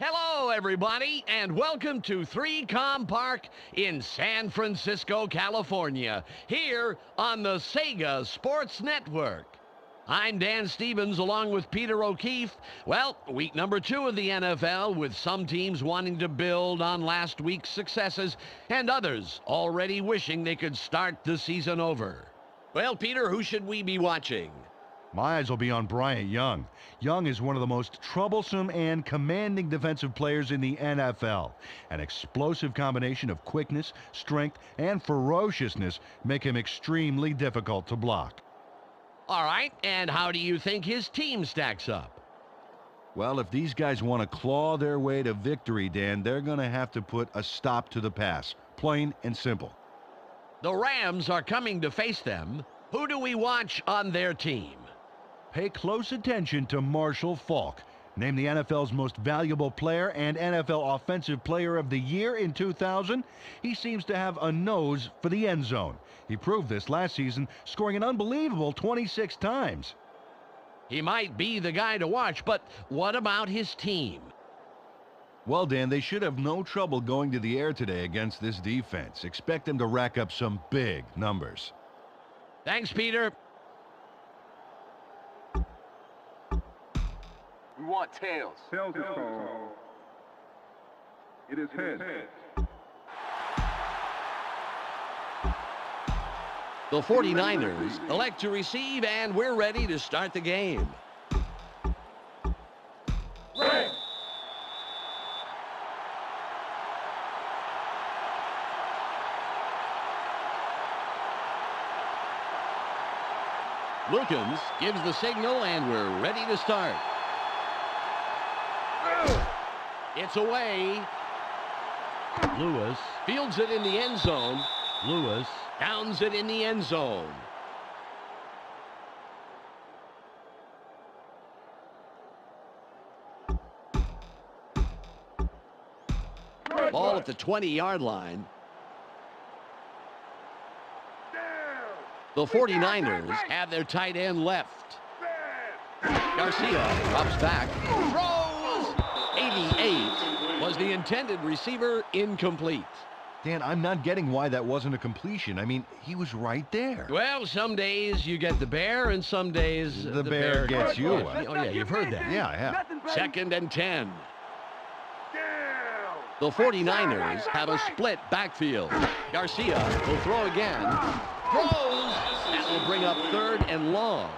Hello, everybody, and welcome to 3Com Park in San Francisco, California, here on the Sega Sports Network. I'm Dan Stevens along with Peter O'Keefe. Well, week number 2 of the NFL, with some teams wanting to build on last week's successes and others already wishing they could start the season over. Well, Peter, who should we be watching? My eyes will be on Bryant Young. Young is one of the most troublesome and commanding defensive players in the NFL. An explosive combination of quickness, strength, and ferociousness make him extremely difficult to block. All right, and how do you think his team stacks up? Well, if these guys want to claw their way to victory, Dan, they're going to have to put a stop to the pass. Plain and simple. The Rams are coming to face them. Who do we watch on their team? Pay close attention to Marshall Faulk. Named the NFL's most valuable player and NFL Offensive Player of the Year in 2000, he seems to have a nose for the end zone. He proved this last season, scoring an unbelievable 26 times. He might be the guy to watch, but what about his team? Well, Dan, they should have no trouble going to the air today against this defense. Expect them to rack up some big numbers. Thanks, Peter. We want tails. Tails is called. It is heads. The 49ers elect to receive, and we're ready to start the game. Right. Wilkins gives the signal, and we're ready to start. It's away. Lewis fields it in the end zone. Lewis downs it in the end zone. Ball at the 20-yard line. The 49ers have their tight end left. Garcia drops back, throws. 88 was the intended receiver, incomplete. Dan, I'm not getting why that wasn't a completion. I mean, he was right there. Well, some days you get the bear, and some days the bear gets you. Oh, yeah, you've heard that. Yeah, I have. 2nd and 10. The 49ers have a split backfield. Garcia will throw again. Throws. That will bring up 3rd and long.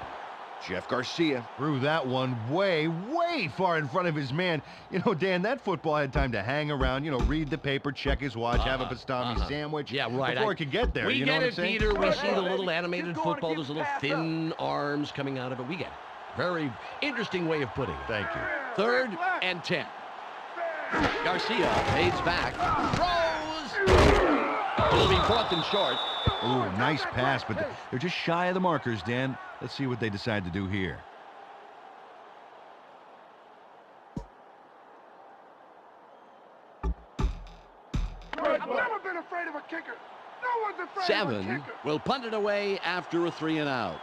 Jeff Garcia threw that one way far in front of his man. You know, Dan, that football had time to hang around, read the paper, check his watch, have a pastrami sandwich. Yeah, right. Before it could get there. We You know get what I'm it, saying? Peter. We see the little animated football. There's little thin arms coming out of it. We get it. Very interesting way of putting it. Thank you. 3rd and 10. Garcia fades back. Throws. It'll be 4th and short. Ooh, nice pass, but they're just shy of the markers, Dan. Let's see what they decide to do here. I've never been afraid of a kicker. No one's afraid of a 7 kicker. will punt it away after a 3 and out.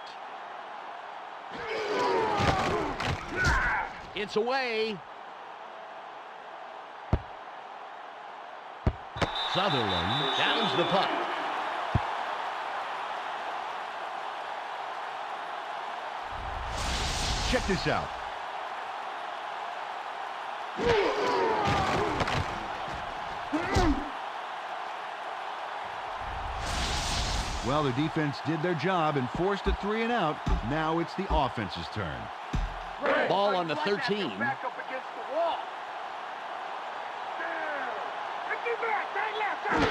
It's away. Sutherland downs the puck. Check this out. Well, the defense did their job and forced a 3 and out. Now it's the offense's turn. Ball on the 13. Back up against the wall.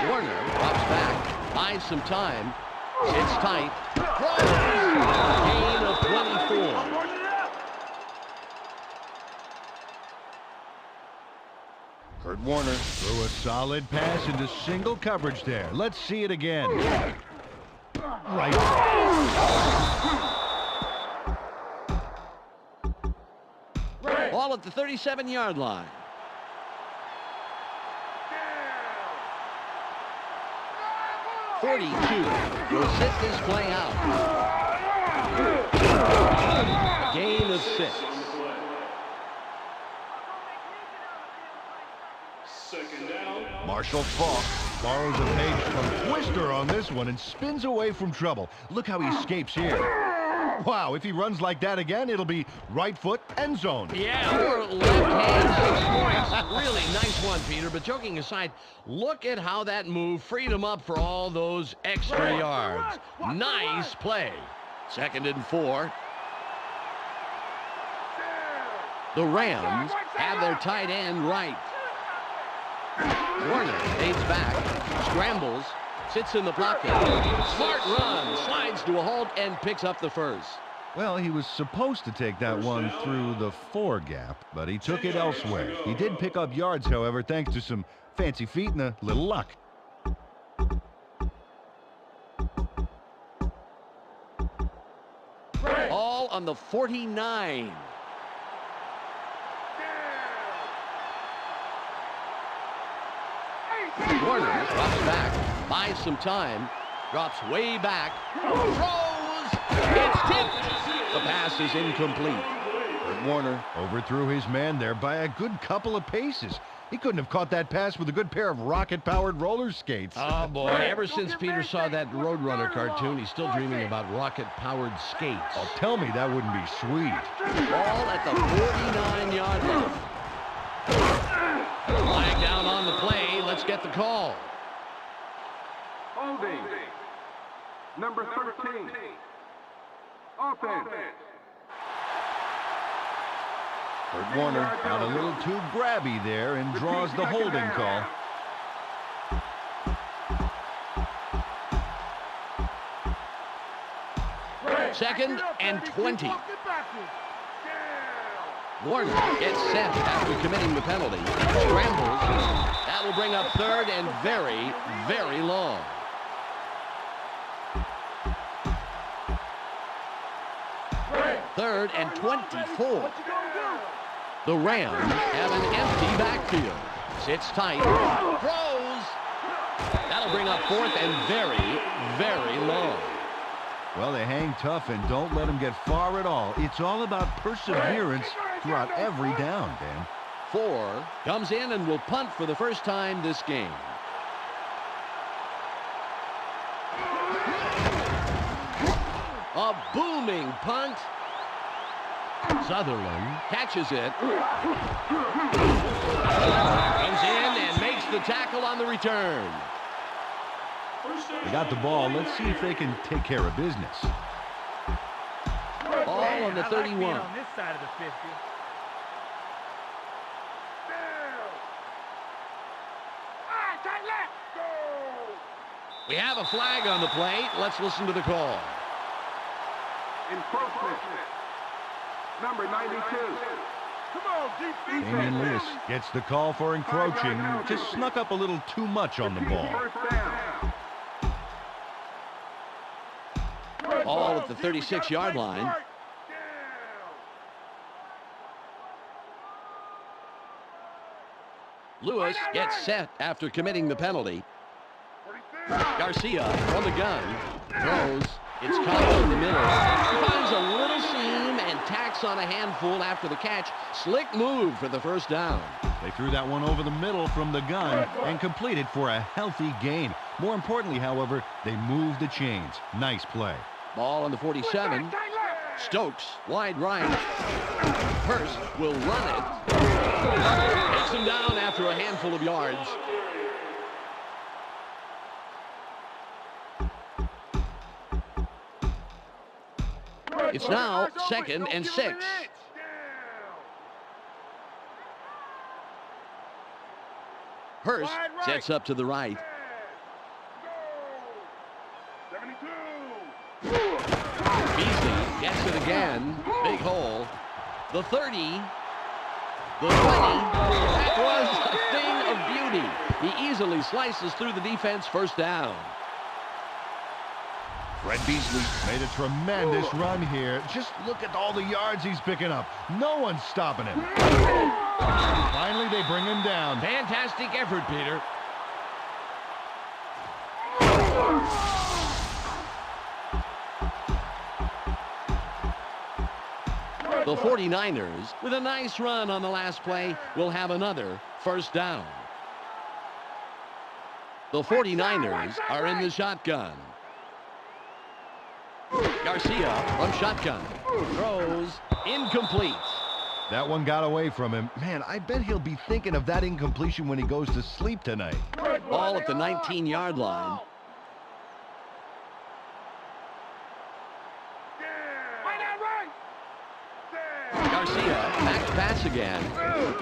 Warner drops back, buys some time. It's tight. Throws. Gain of 24. Kurt Warner threw a solid pass into single coverage there. Let's see it again. Right. Ball at the 37-yard line. .42 will sit this play out. Gain of 6. Marshall Faulk borrows a page from Twister on this one and spins away from trouble. Look how he escapes here. Wow, if he runs like that again, it'll be right foot, end zone. Yeah, or left hand, 6 points. Really nice one, Peter. But joking aside, look at how that move freed him up for all those extra yards. Nice play. 2nd and 4. The Rams have their tight end right. Warner fades back, scrambles, sits in the pocket. Smart run, slides to a halt, and picks up the first. Well, he was supposed to take that one through the 4 gap, but he took it elsewhere. He did pick up yards, however, thanks to some fancy feet and a little luck. All on the 49. Warner drops back, buys some time, drops way back, throws, it's tipped. The pass is incomplete. Warner overthrew his man there by a good couple of paces. He couldn't have caught that pass with a good pair of rocket-powered roller skates. Oh, boy. Ever since Peter saw that Roadrunner cartoon, he's still dreaming about rocket-powered skates. Oh, tell me that wouldn't be sweet. Ball at the 49-yard line. Flag down on the play. Let's get the call. Holding. Number 13. Offense. Kurt Warner got a little too grabby there and draws the holding call. Second and 20. Warner gets set after committing the penalty. Scrambles. That will bring up 3rd and very, very long. Third and 24. The Rams have an empty backfield. Sits tight. Throws. That'll bring up 4th and very, very long. Well, they hang tough and don't let him get far at all. It's all about perseverance throughout every down, Dan. 4 comes in and will punt for the first time this game. A booming punt. Sutherland catches it. Comes in and makes the tackle on the return. They got the ball. Let's see if they can take care of business. Ball on the 31. On this side of the 50. We have a flag on the play. Let's listen to the call. Encroachment. Number 92. Come on, defense. Damian Lewis gets the call for encroaching. Just snuck up a little too much on the ball. First down. Ball at the 36-yard line. Lewis gets set after committing the penalty. Garcia from the gun. Throws. It's caught in the middle. He finds a little seam and tacks on a handful after the catch. Slick move for the first down. They threw that one over the middle from the gun and completed for a healthy gain. More importantly, however, they moved the chains. Nice play. Ball on the 47. Stokes, wide right. Hurst will run it. Takes him down after a handful of yards. It's now 2nd and 6. Hurst sets up to the right. Beasley gets it again. Big hole. The 30. The 20. That was a thing of beauty. He easily slices through the defense. First down. Fred Beasley made a tremendous run here. Just look at all the yards he's picking up. No one's stopping him. Finally, they bring him down. Fantastic effort, Peter. The 49ers, with a nice run on the last play, will have another first down. The 49ers are in the shotgun. Garcia from shotgun. Throws incomplete. That one got away from him. Man, I bet he'll be thinking of that incompletion when he goes to sleep tonight. Ball at the 19-yard line. Garcia, back to pass again.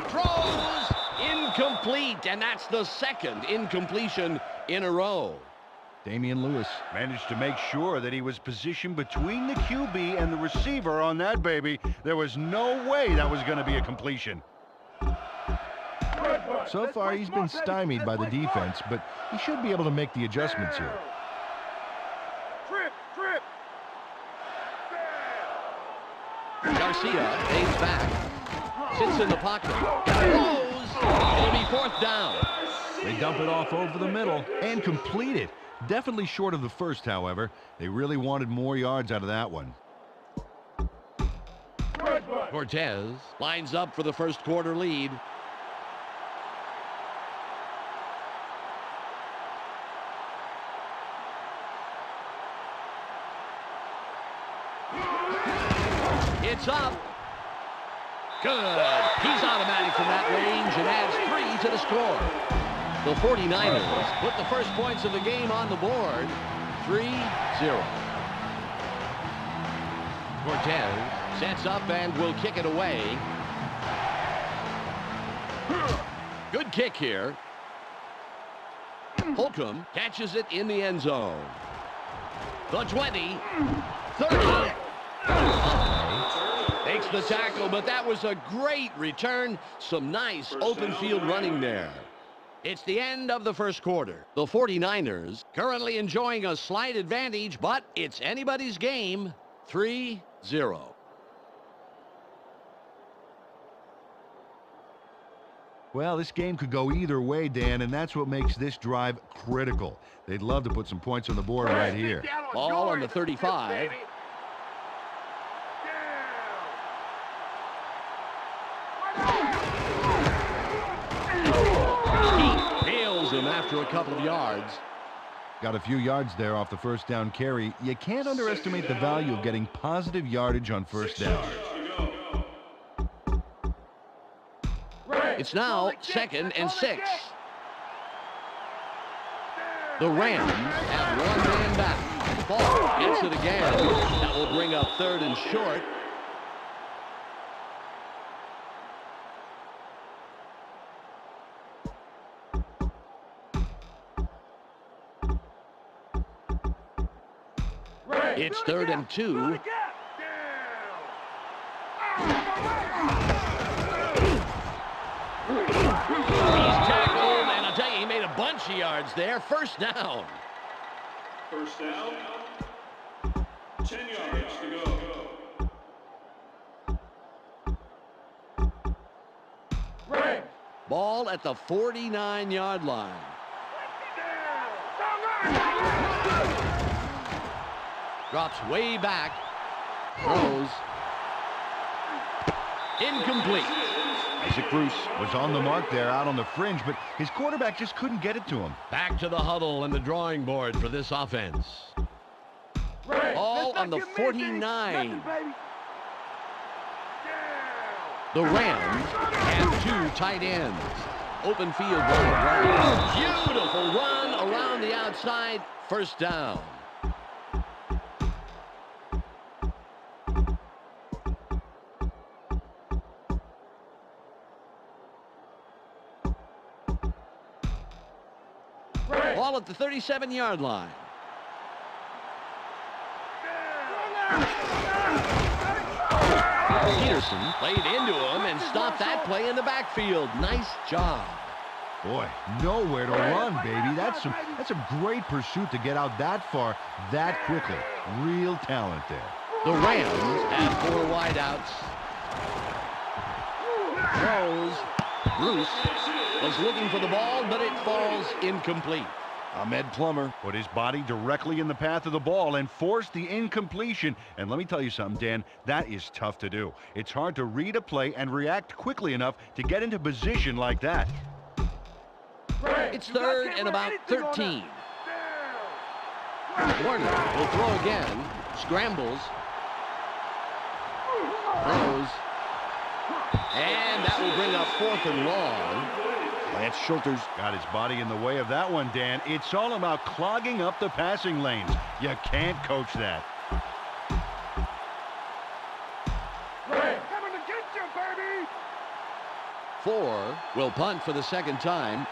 Throws incomplete, and that's the second incompletion in a row. Damian Lewis managed to make sure that he was positioned between the QB and the receiver on that baby. There was no way that was going to be a completion. So far, he's been stymied by the defense, but he should be able to make the adjustments here. Garcia aims back, sits in the pocket, throws. It'll be fourth down. They dump it off over the middle and complete it. Definitely short of the first, however. They really wanted more yards out of that one. Cortez lines up for the first quarter lead. It's up. Good. He's automatic from that range and adds 3 to the score. The 49ers put the first points of the game on the board, 3-0. Cortez sets up and will kick it away. Good kick here. Holcomb catches it in the end zone. The 20, 30. Takes the tackle, but that was a great return. Some nice open field running there. It's the end of the first quarter. The 49ers currently enjoying a slight advantage, but it's anybody's game, 3-0. Well, this game could go either way, Dan, and that's what makes this drive critical. They'd love to put some points on the board right here. Ball on the 35. Him after a couple of yards. Got a few yards there off the first down carry. You can't underestimate the value of getting positive yardage on first down. It's now 2nd and 6. The Rams have one man back. Ball gets it again. That will bring up 3rd and short. It's 3rd and 2. He's tackled, and I'll tell you, he made a bunch of yards there. First down. First down. 10 yards to go. Ball at the 49-yard line. Drops way back. Throws. Incomplete. Isaac Bruce was on the mark there out on the fringe, but his quarterback just couldn't get it to him. Back to the huddle and the drawing board for this offense. Ball on the 49. The Rams have 2 tight ends. Open field run. Beautiful run around the outside. First down. Ball at the 37-yard line. Peterson played into him and stopped that play in the backfield. Nice job. Boy, nowhere to run, baby. That's a great pursuit to get out that far that quickly. Real talent there. The Rams have 4 wideouts. Throws. Bruce was looking for the ball, but it falls incomplete. Ahmed Plummer put his body directly in the path of the ball and forced the incompletion. And let me tell you something, Dan, that is tough to do. It's hard to read a play and react quickly enough to get into position like that. It's third and about 13. Warner will throw again. Scrambles. Throws. And that will bring up 4th and long. Lance Schulter's got his body in the way of that one, Dan. It's all about clogging up the passing lanes. You can't coach that. Coming to get you, baby! 4 will punt for the second time.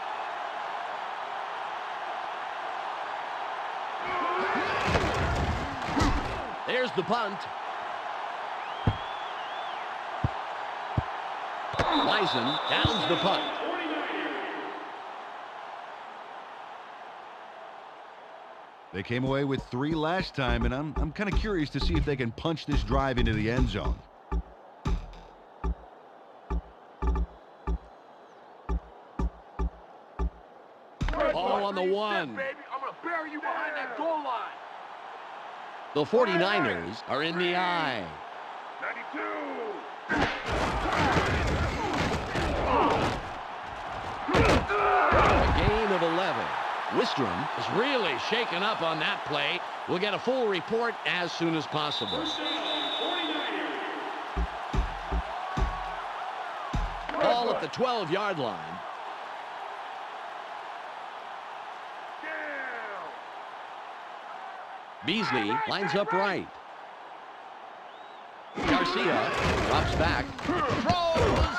There's the punt. Bison downs the punt. They came away with 3 last time, and I'm kind of curious to see if they can punch this drive into the end zone. Ball on the 1. I'm gonna bury you behind that goal line. The 49ers are in the eye. 92. A gain of 11. Wistrom is really shaken up on that play. We'll get a full report as soon as possible. Ball at the 12-yard line. Beasley lines up right. Garcia drops back. Throws!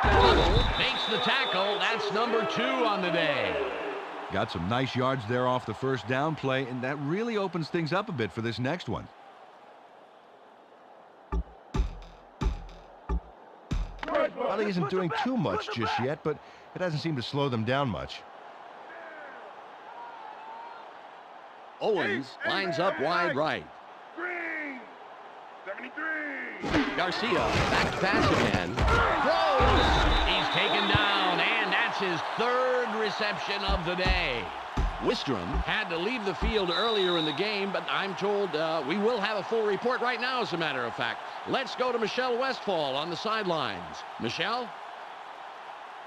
Tuttle makes the tackle. That's number 2 on the day. Got some nice yards there off the first down play, and that really opens things up a bit for this next one. Well, he isn't doing too much just yet, but it hasn't seemed to slow them down much. Owens lines up wide right. Green. 73. Garcia back to pass again. Throws! He's taken down, and that's his 3rd reception of the day. Wistrom had to leave the field earlier in the game, but I'm told we will have a full report right now, as a matter of fact. Let's go to Michelle Westfall on the sidelines. Michelle?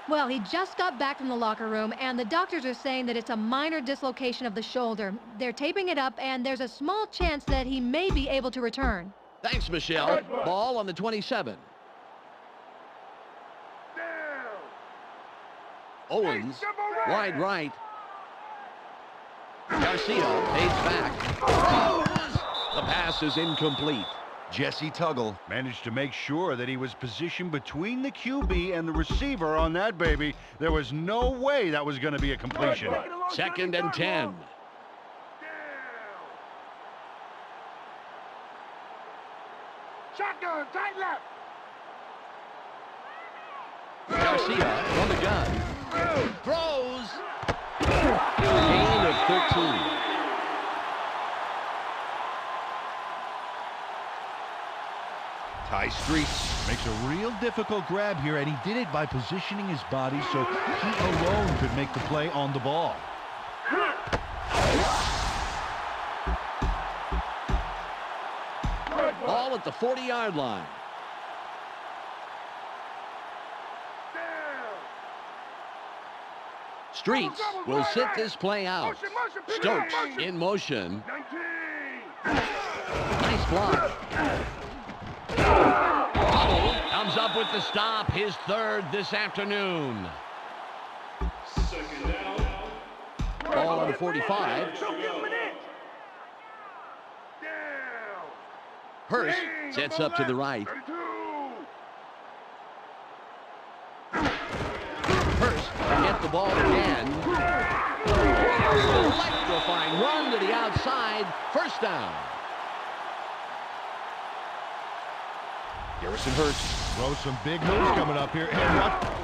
Well, he just got back from the locker room, and the doctors are saying that it's a minor dislocation of the shoulder. They're taping it up, and there's a small chance that he may be able to return. Thanks, Michelle. Ball on the 27. Owens, wide right. Garcia fades back. Throws! The pass is incomplete. Jesse Tuggle managed to make sure that he was positioned between the QB and the receiver on that baby. There was no way that was going to be a completion. 2nd and 10. Shotgun, tight left. Garcia from the gun. Throws. Gain of 13. Ty Street makes a real difficult grab here, and he did it by positioning his body so he alone could make the play on the ball. Ball at the 40-yard line. Streets will sit this play out. Stokes in motion. 19. Nice block. Tuttle comes up with the stop, his 3rd this afternoon. 2nd down. Ball on the 45. Hurst sets up to the right. 32. Hurst will get the ball again. Electrifying run to the outside. 1st down. Garrison Hurst throws some big moves coming up here. And what?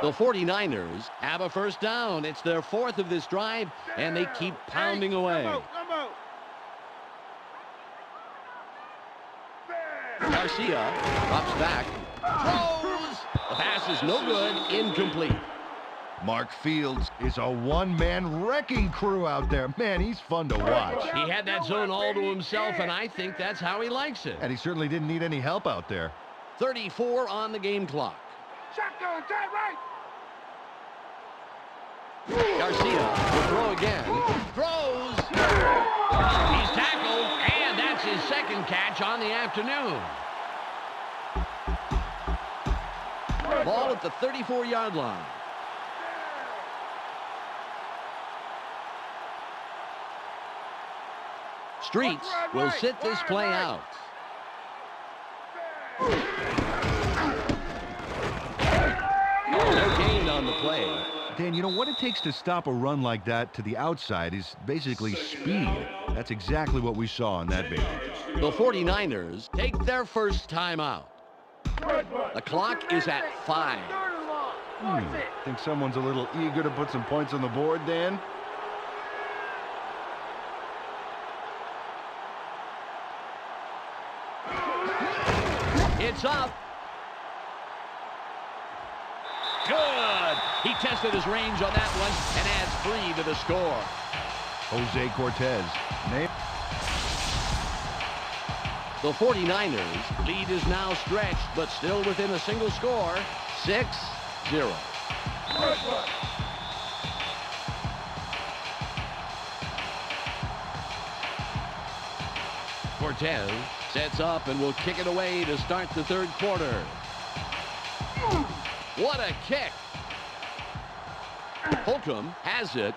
The 49ers have a 1st down. It's their 4th of this drive, and they keep pounding away. Garcia drops back. Throws! The pass is no good. Incomplete. Mark Fields is a one-man wrecking crew out there. Man, he's fun to watch. He had that zone all to himself, and I think that's how he likes it. And he certainly didn't need any help out there. 34 on the game clock. Shotgun, tight right. Garcia will throw again. Throws. He's tackled, and that's his second catch on the afternoon. Ball at the 34-yard line. Streets will sit this play out. No gain on the play. Dan, you know what it takes to stop a run like that to the outside is basically speed. That's exactly what we saw on that baby. The 49ers take their first timeout. The clock is at 5. Think someone's a little eager to put some points on the board, Dan? It's up. Good. He tested his range on that one and adds 3 to the score. Jose Cortez. The 49ers lead is now stretched, but still within a single score, 6-0. Cortez sets up and will kick it away to start the third quarter. What a kick. Holcomb has it.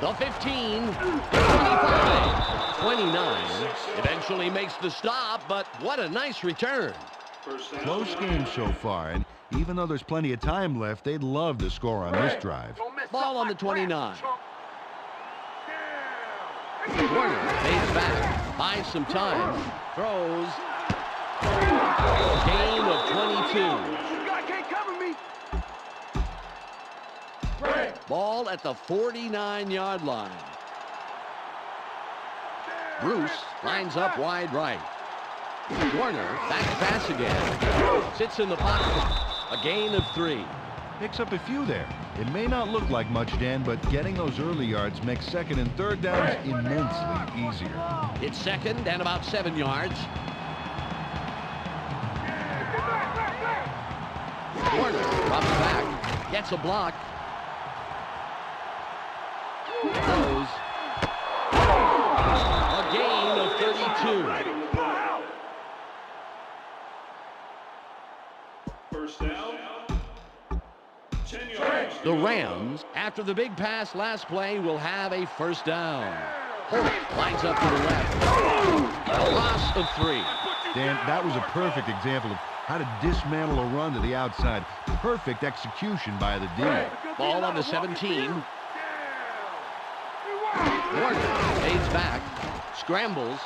The 15, 25, 29. Eventually makes the stop, but what a nice return. Close game so far, and even though there's plenty of time left, they'd love to score on this drive. Ball on the 29. Warner fades back, buys some time, throws. Gain of 22. God can't cover me. Ball at the 49-yard line. Bruce lines up wide right. Warner back to pass again. Sits in the pocket. A gain of 3. Picks up a few there. It may not look like much, Dan, but getting those early yards makes second and third downs immensely easier. It's second and about 7 yards. Warner drops back. Gets a block. Throws. A gain of 32. First down. 10 yards. The Rams, after the big pass last play, will have a first down. Holt lines up to the left. A loss of 3. Dan, that was a perfect example of how to dismantle a run to the outside. Perfect execution by the D. Ball on the 17. Warner fades back, scrambles,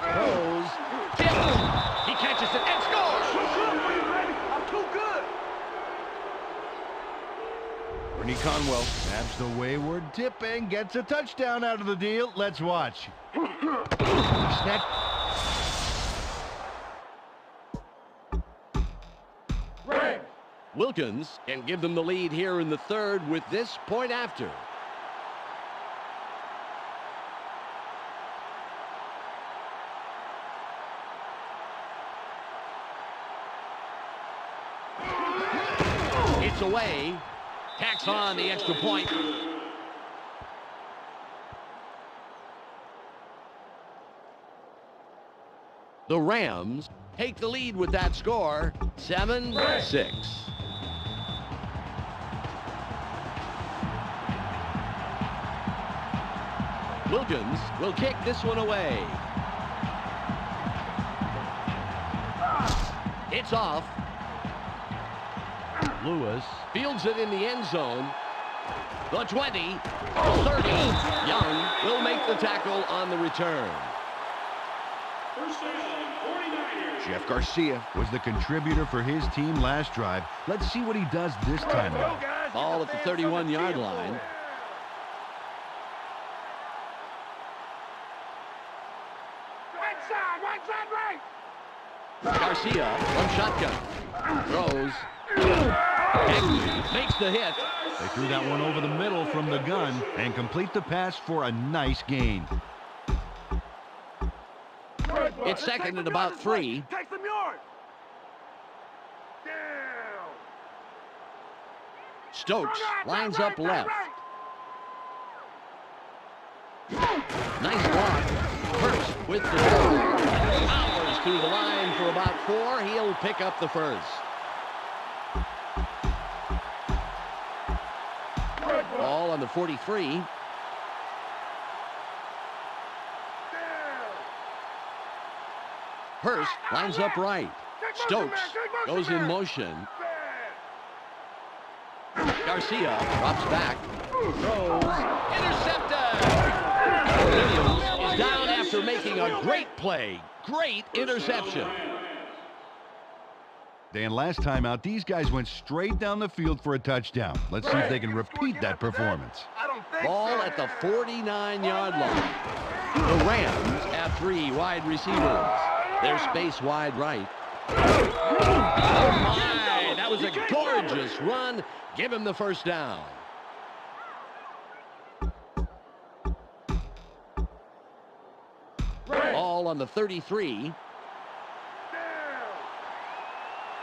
throws, tips. He catches it and scores. I'm too good. Ernie Conwell grabs the wayward tip and gets a touchdown out of the deal. Let's watch. Snap. Wilkins can give them the lead here in the third with this point after. It's away. Tacks on the extra point. The Rams take the lead with that score, 7-6. Wilkins will kick this one away. It's off. Lewis fields it in the end zone. The 20, 30. Young will make the tackle on the return. First down, 49ers. Jeff Garcia was the contributor for his team last drive. Let's see what he does this time around. Ball at the 31-yard line. Right side, right. Garcia, one shotgun. Throws. Egley makes the hit. They threw that one over the middle from the gun and complete the pass for a nice gain. It's second and about 3. Take some yards. Down. Stokes lines up left. Nice block. Hurst with the ball. Powers through the line for about 4. He'll pick up the first. Ball on the 43. Hurst lines up right. Stokes goes in motion. Garcia drops back. Throws. Intercepted. Williams is down after making a great play. Great interception. Dan, last time out, these guys went straight down the field for a touchdown. Let's see if they can repeat that performance. Ball at the 49-yard line. The Rams have 3 wide receivers. They're space wide right. Oh, my. That was a gorgeous run. Give him the first down. Ball on the 33.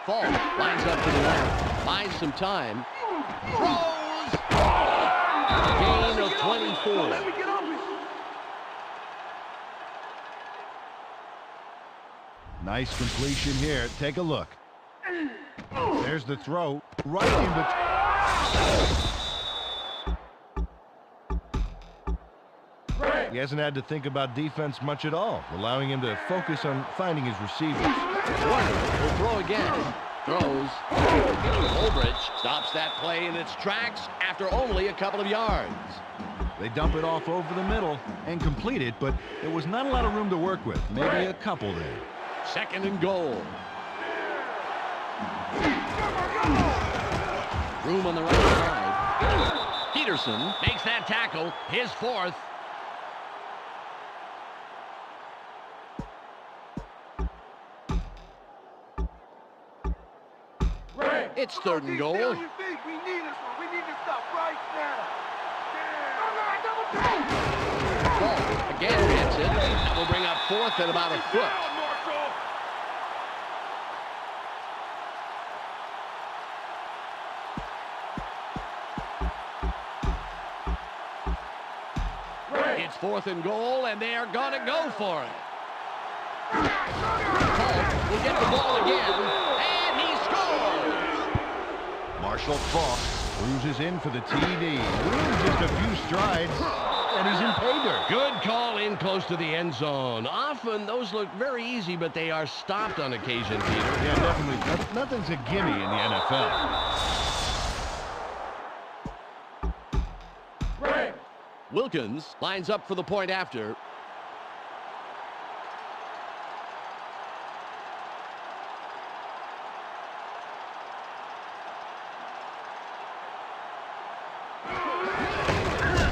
Falk lines up to the left. Buys some time. Throws. Gain of 24. Nice completion here. Take a look. There's the throw. Right in between. He hasn't had to think about defense much at all, allowing him to focus on finding his receivers. Warner will throw again. Throws. Ulbrich stops that play in its tracks after only a couple of yards. They dump it off over the middle and complete it, but there was not a lot of room to work with. Maybe a couple there. Second and goal. Room on the right side. Peterson makes that tackle. His 4th. It's 3rd and goal. We need this one. We need to stop right now. Ball again hits it. That will bring up 4th and about a foot. It's 4th and goal, and they are going to go for it. Falk will get the ball again, and he scores! Marshall Falk cruises in for the TD. Just a few strides, and he's in pay dirt. Good call in close to the end zone. Often those look very easy, but they are stopped on occasion, Peter. Yeah, definitely. Nothing's a gimme in the NFL. Wilkins lines up for the point after.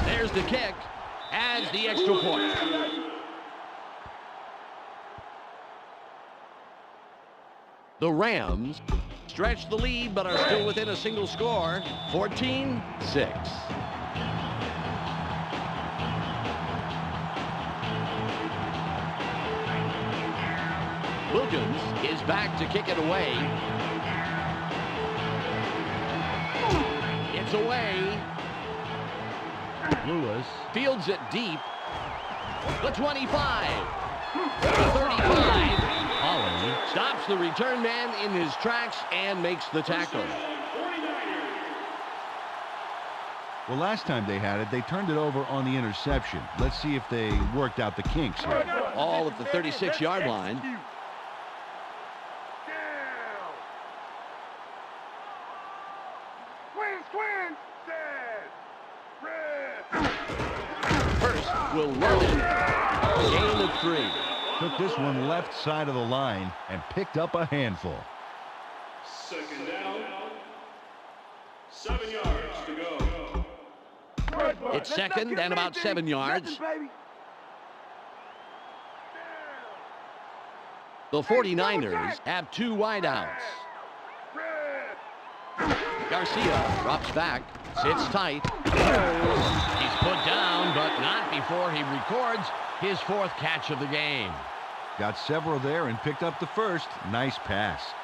There's the kick as the extra point. The Rams stretch the lead but are still within a single score, 14-6. Wilkins is back to kick it away. It's away. Lewis fields it deep. The 25. The 35. Holland stops the return man in his tracks and makes the tackle. Well, last time they had it, they turned it over on the interception. Let's see if they worked out the kinks here. All at the 36-yard line. First will run in. Gain of 3. Took this one left side of the line and picked up a handful. Second down. 7 yards to go. It's second and about 7 yards. The 49ers have 2 wideouts. Garcia drops back, sits tight, throws. He's put down, but not before he records his 4th catch of the game. Got several there and picked up the first. Nice pass.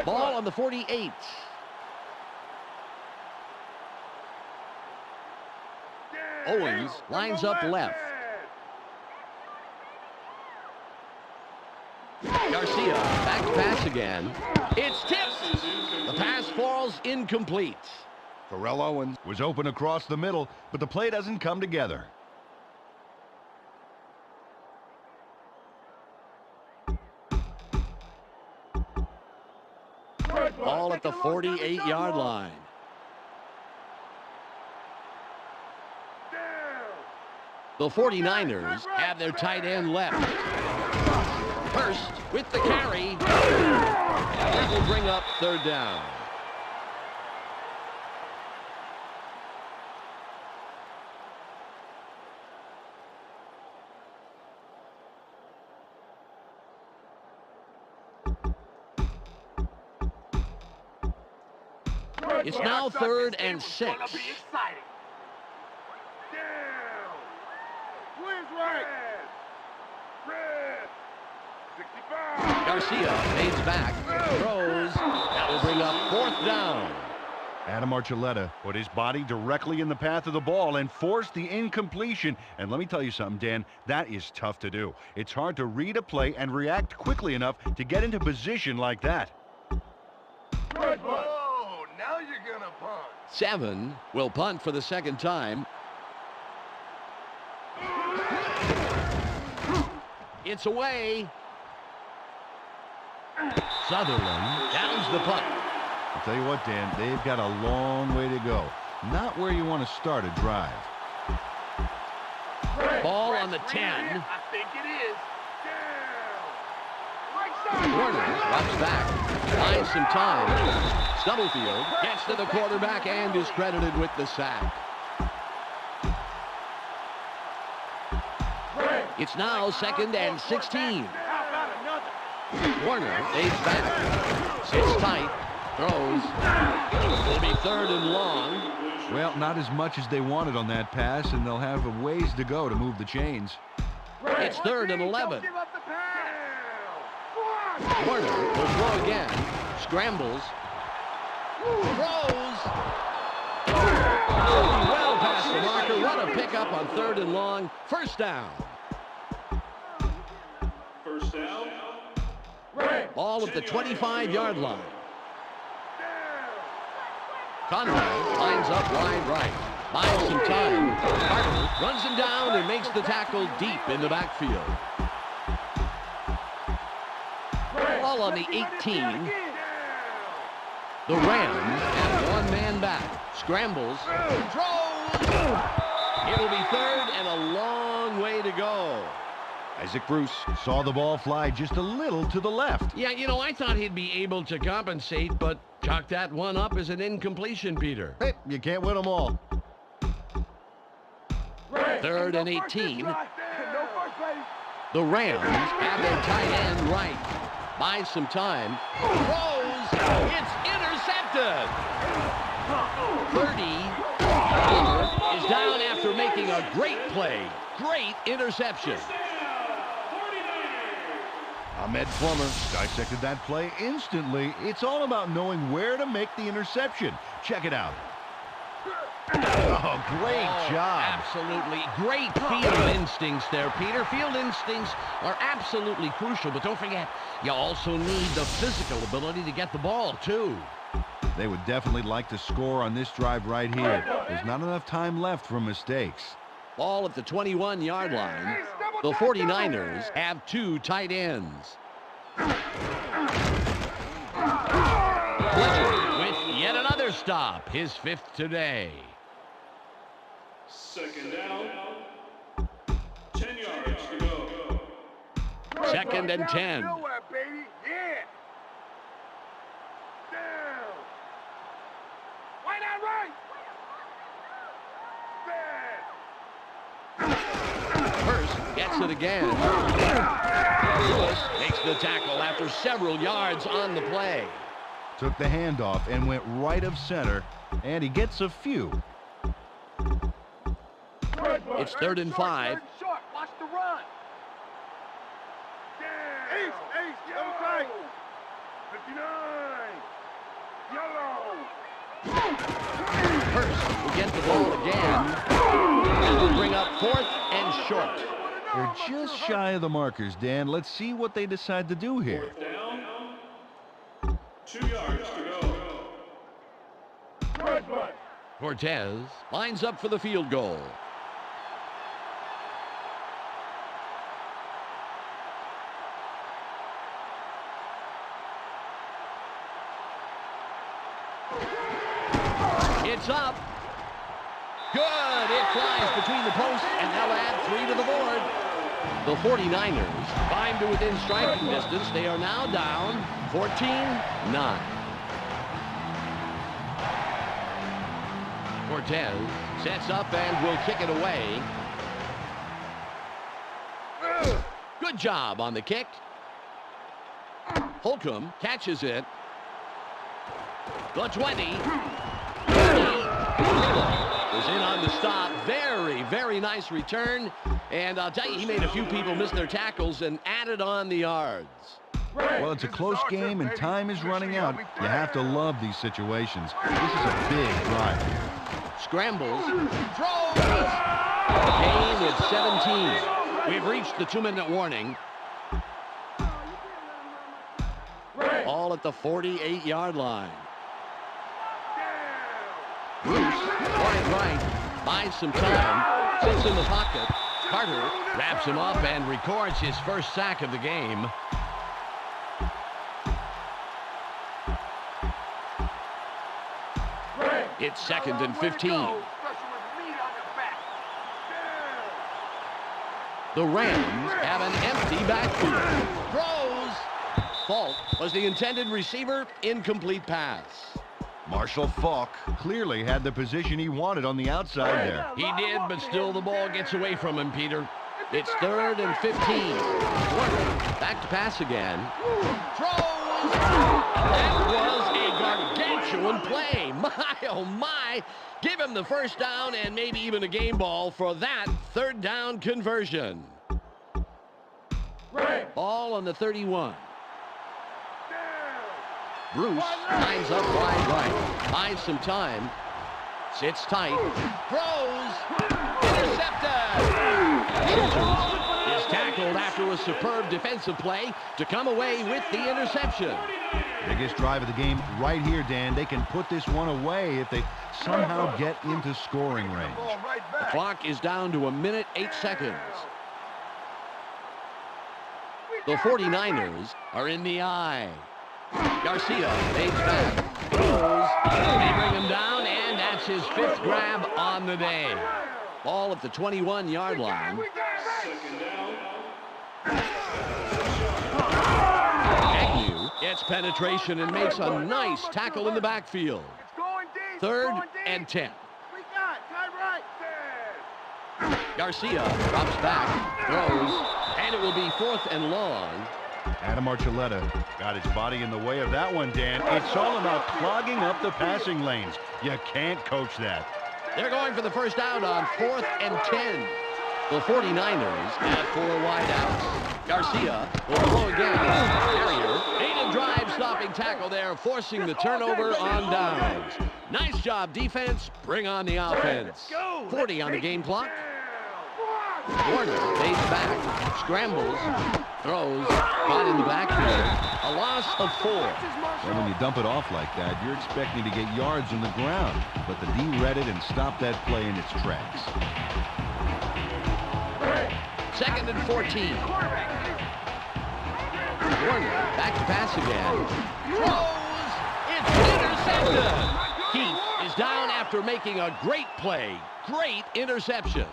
Ball on the 48. Owens lines up left. Garcia back to pass again. It's tipped. The pass falls incomplete. Terrell Owens was open across the middle, but the play doesn't come together. Ball at the 48-yard line. The 49ers have their tight end left. Hurst with the carry. And that will bring up 3rd down. It's now 3rd and 6. Garcia fades back, throws. That will bring up 4th down. Adam Archuleta put his body directly in the path of the ball and forced the incompletion. And let me tell you something, Dan, that is tough to do. It's hard to read a play and react quickly enough to get into position like that. Oh, now you're gonna punt. 7 will punt for the 2nd time. It's away. Sutherland downs the punt. I'll tell you what, Dan, they've got a long way to go. Not where you want to start a drive. Ball on the 10. I think it is. Warner drops back, finds some time. Stubblefield gets to the quarterback and is credited with the sack. It's now 2nd and 16. Warner fades back, sits tight, throws. It'll be 3rd and long. Well, not as much as they wanted on that pass, and they'll have a ways to go to move the chains. It's 3rd and 11. Warner will throw again, scrambles, throws. Well past the marker. What a pickup on 3rd and long. 1st down. 1st down. Ball at the 25-yard line. Conway lines up wide right. Buys some time. Carter runs him down and makes the tackle deep in the backfield. Ball on the 18. The Rams have 1 man back. Scrambles. Throws. It'll be 3rd and a long way to go. Isaac Bruce saw the ball fly just a little to the left. Yeah, you know, I thought he'd be able to compensate, but chalk that one up as an incompletion, Peter. Hey, you can't win them all. 3rd and 18. The Rams have their tight end right. Buys some time. Throws. It's intercepted. 30. Is down after making a great play. Great interception. Ahmed Plummer dissected that play instantly. It's all about knowing where to make the interception. Check it out. Oh, great job. Absolutely. Great field instincts there, Peter. Field instincts are absolutely crucial, but don't forget, you also need the physical ability to get the ball, too. They would definitely like to score on this drive right here. There's not enough time left for mistakes. Ball at the 21-yard line. The 49ers have 2 tight ends. Fletcher with yet another stop, his 5th today. 2nd down. 10 yards to go. 2nd and 10. Nowhere, baby. Yeah. Down. Why not right? First Gets it again. Lewis makes the tackle after several yards on the play. Took the handoff and went right of center, and he gets a few. It's 3rd and 5. Short. Watch the run. Ace, double tight. 59. Yellow. Hurst will get the ball again. And will bring up 4th and short. They're just shy of the markers, Dan. Let's see what they decide to do here. Down. 2 yards to go. Cortez lines up for the field goal. It's up. Good. It flies between the posts, and they'll add 3 to the board. The 49ers climb to within striking distance. They are now down 14-9. Cortez sets up and will kick it away. Good job on the kick. Holcomb catches it. The 20. Was in on the stop. Very, very nice return. And I'll tell you, he made a few people miss their tackles and added on the yards. Well, it's a close game and time is running out. You have to love these situations. This is a big drive here. Scrambles. Throws. Gain at 17. We've reached the 2-minute warning. All at the 48-yard line. Bruce, right, buys some time, sits in the pocket. Carter wraps him up and records his first sack of the game. It's 2nd and 15. The Rams have an empty backfield. Throws. Falk was the intended receiver. Incomplete pass. Marshall Faulk clearly had the position he wanted on the outside there. He did, but still the ball gets away from him, Peter. It's 3rd and 15. Warner back to pass again. Throws. That was a gargantuan play. My, oh my. Give him the first down and maybe even a game ball for that 3rd down conversion. Ball on the 31. Bruce lines up wide right. Buys some time. Sits tight. Throws. Intercepted. Is tackled after a superb defensive play to come away with the interception. Biggest drive of the game right here, Dan. They can put this one away if they somehow get into scoring range. The clock is down to 1:08. The 49ers are in the eye. Garcia fades back, throws, they bring him down, and that's his 5th grab on the day. Ball at the 21-yard line. Agnew gets penetration and makes a nice tackle in the backfield. 3rd and 10. Garcia drops back, throws, and it will be 4th and long. Adam Archuleta got his body in the way of that one, Dan. It's all about clogging up the passing lanes. You can't coach that. They're going for the first down on 4th and 10. The 49ers have 4 wideouts. Garcia will throw again. Carrier made a drive-stopping tackle there, forcing the turnover on downs. Nice job, defense. Bring on the offense. 40 on the game clock. Warner fades back, scrambles, throws, caught in the backfield. A loss of 4. Well, when you dump it off like that, you're expecting to get yards on the ground. But the D read it and stopped that play in its tracks. 2nd and 14. Warner back to pass again. Throws. It's intercepted. Heath is down after making a great play. Great interception.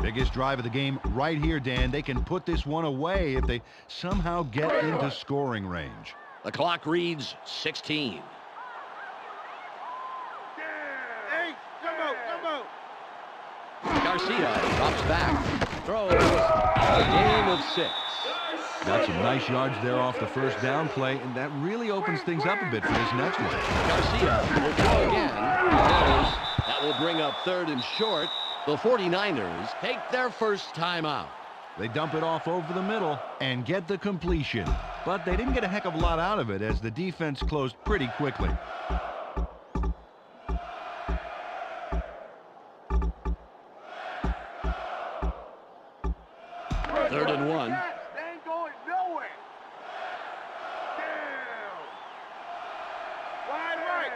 Biggest drive of the game right here, Dan. They can put this one away if they somehow get into scoring range. The clock reads 16. Garcia drops back, throws a game of 6. Got some nice yards there off the first down play, and that really opens things up a bit for this next one. Garcia will throw again. Throws. That will bring up 3rd and short. The 49ers take their first time out. They dump it off over the middle and get the completion. But they didn't get a heck of a lot out of it as the defense closed pretty quickly. 3rd and 1. They ain't going nowhere. Down. Wide right.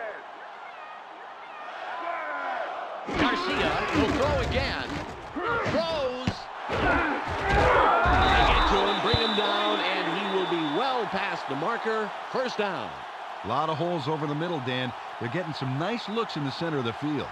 Garcia will throw again. Throws. They get to him, bring him down, and he will be well past the marker. First down. A lot of holes over the middle, Dan. They're getting some nice looks in the center of the field.